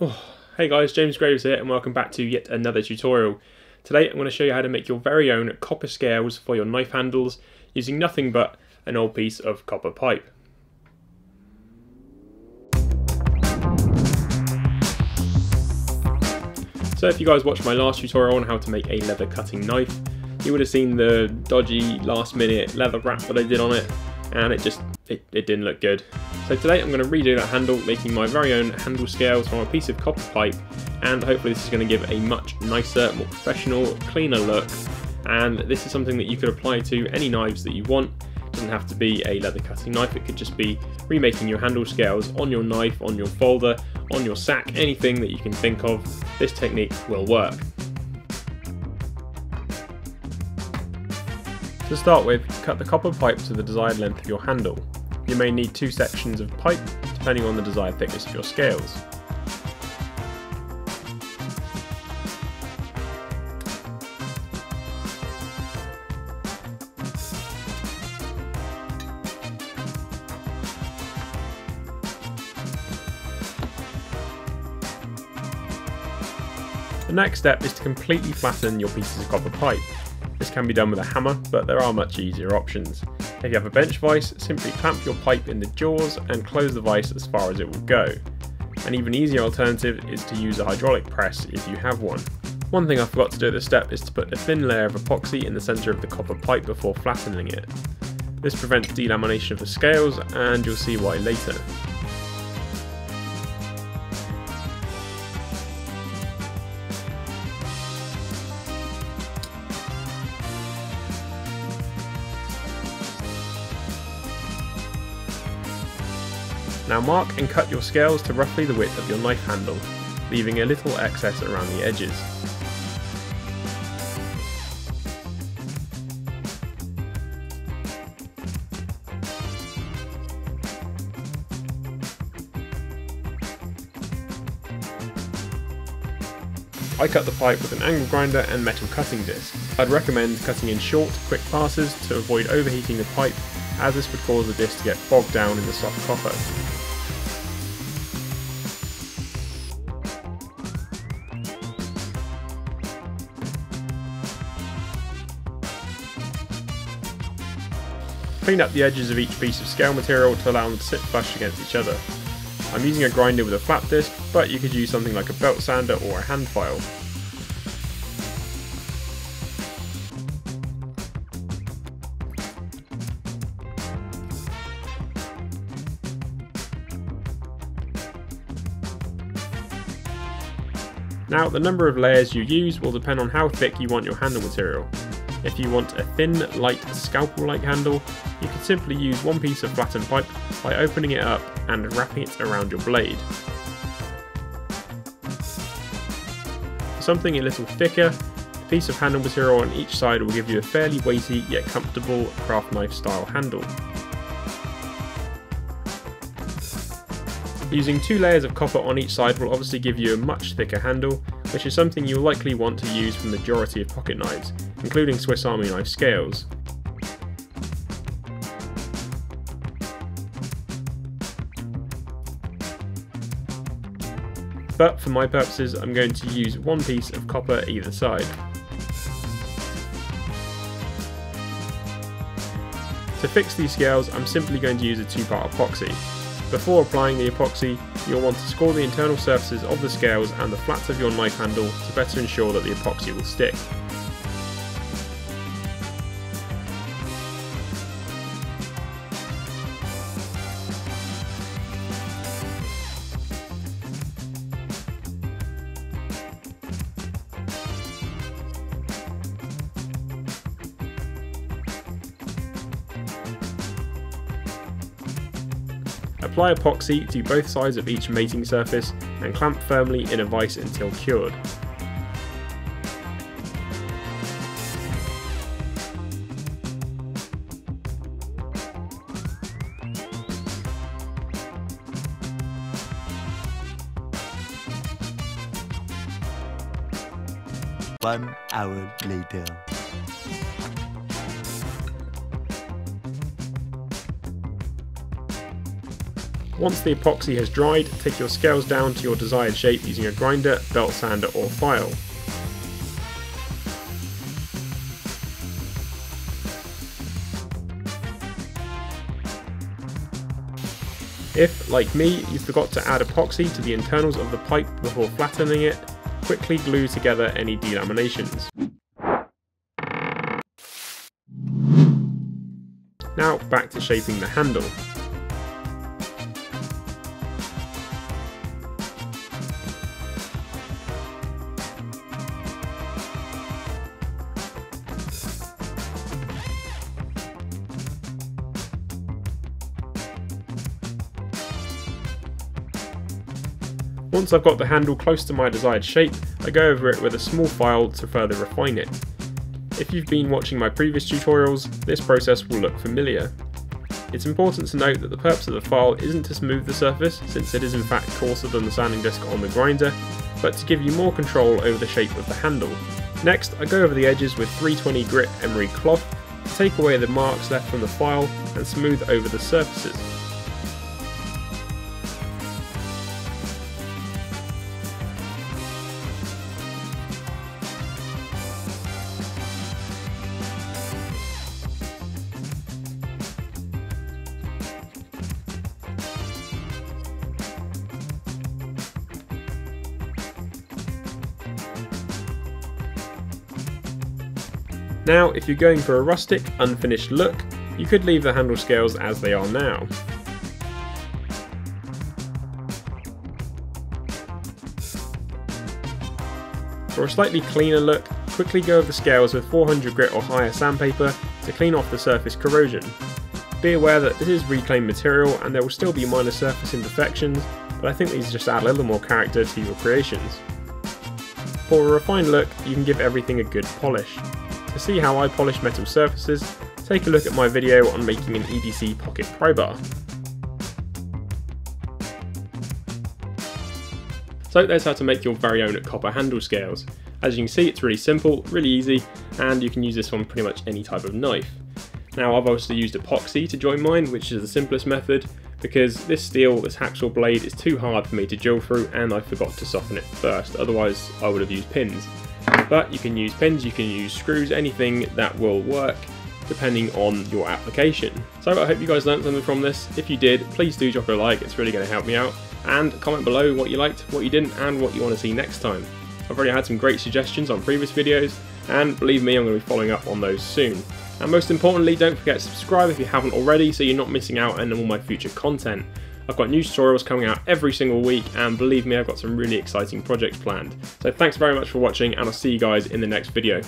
Oh, hey guys, James Graves here and welcome back to yet another tutorial. Today I'm going to show you how to make your very own copper scales for your knife handles using nothing but an old piece of copper pipe. So if you guys watched my last tutorial on how to make a leather cutting knife, you would have seen the dodgy last minute leather wrap that I did on it, and it didn't look good. So today I'm going to redo that handle, making my very own handle scales from a piece of copper pipe, and hopefully this is going to give a much nicer, more professional, cleaner look. And this is something that you could apply to any knives that you want. It doesn't have to be a leather cutting knife, it could just be remaking your handle scales on your knife, on your folder, on your sack, anything that you can think of. This technique will work. To start with, cut the copper pipe to the desired length of your handle. You may need two sections of pipe, depending on the desired thickness of your scales. The next step is to completely flatten your pieces of copper pipe. This can be done with a hammer, but there are much easier options. If you have a bench vise, simply clamp your pipe in the jaws and close the vise as far as it will go. An even easier alternative is to use a hydraulic press if you have one. One thing I forgot to do at this step is to put a thin layer of epoxy in the centre of the copper pipe before flattening it. This prevents delamination of the scales, and you'll see why later. Now mark and cut your scales to roughly the width of your knife handle, leaving a little excess around the edges. I cut the pipe with an angle grinder and metal cutting disc. I'd recommend cutting in short, quick passes to avoid overheating the pipe, as this would cause the disc to get bogged down in the soft copper. Clean up the edges of each piece of scale material to allow them to sit flush against each other. I'm using a grinder with a flat disc, but you could use something like a belt sander or a hand file. Now, the number of layers you use will depend on how thick you want your handle material. If you want a thin, light, scalpel-like handle, you can simply use one piece of flattened pipe by opening it up and wrapping it around your blade. For something a little thicker, a piece of handle material on each side will give you a fairly weighty yet comfortable craft knife style handle. Using two layers of copper on each side will obviously give you a much thicker handle, which is something you'll likely want to use for the majority of pocket knives, including Swiss Army knife scales. But for my purposes, I'm going to use one piece of copper either side. To fix these scales, I'm simply going to use a two-part epoxy. Before applying the epoxy, you'll want to score the internal surfaces of the scales and the flats of your knife handle to better ensure that the epoxy will stick. Apply epoxy to both sides of each mating surface and clamp firmly in a vise until cured. One hour later. Once the epoxy has dried, take your scales down to your desired shape using a grinder, belt sander or file. If, like me, you forgot to add epoxy to the internals of the pipe before flattening it, quickly glue together any delaminations. Now back to shaping the handle. Once I've got the handle close to my desired shape, I go over it with a small file to further refine it. If you've been watching my previous tutorials, this process will look familiar. It's important to note that the purpose of the file isn't to smooth the surface, since it is in fact coarser than the sanding disc on the grinder, but to give you more control over the shape of the handle. Next, I go over the edges with 320 grit emery cloth to take away the marks left from the file and smooth over the surfaces. Now, if you're going for a rustic, unfinished look, you could leave the handle scales as they are now. For a slightly cleaner look, quickly go over the scales with 400 grit or higher sandpaper to clean off the surface corrosion. Be aware that this is reclaimed material and there will still be minor surface imperfections, but I think these just add a little more character to your creations. For a refined look, you can give everything a good polish. To see how I polish metal surfaces, take a look at my video on making an EDC pocket pry bar. So there's how to make your very own copper handle scales. As you can see, it's really simple, really easy, and you can use this on pretty much any type of knife. Now I've also used epoxy to join mine, which is the simplest method, because this steel, this hacksaw blade, is too hard for me to drill through and I forgot to soften it first, otherwise I would have used pins. But you can use pins, you can use screws, anything that will work depending on your application. So I hope you guys learned something from this. If you did, please do drop a like, it's really going to help me out. And comment below what you liked, what you didn't, and what you want to see next time. I've already had some great suggestions on previous videos, and believe me, I'm going to be following up on those soon. And most importantly, don't forget to subscribe if you haven't already, so you're not missing out on all my future content. I've got new tutorials coming out every single week, and believe me, I've got some really exciting projects planned. So thanks very much for watching, and I'll see you guys in the next video.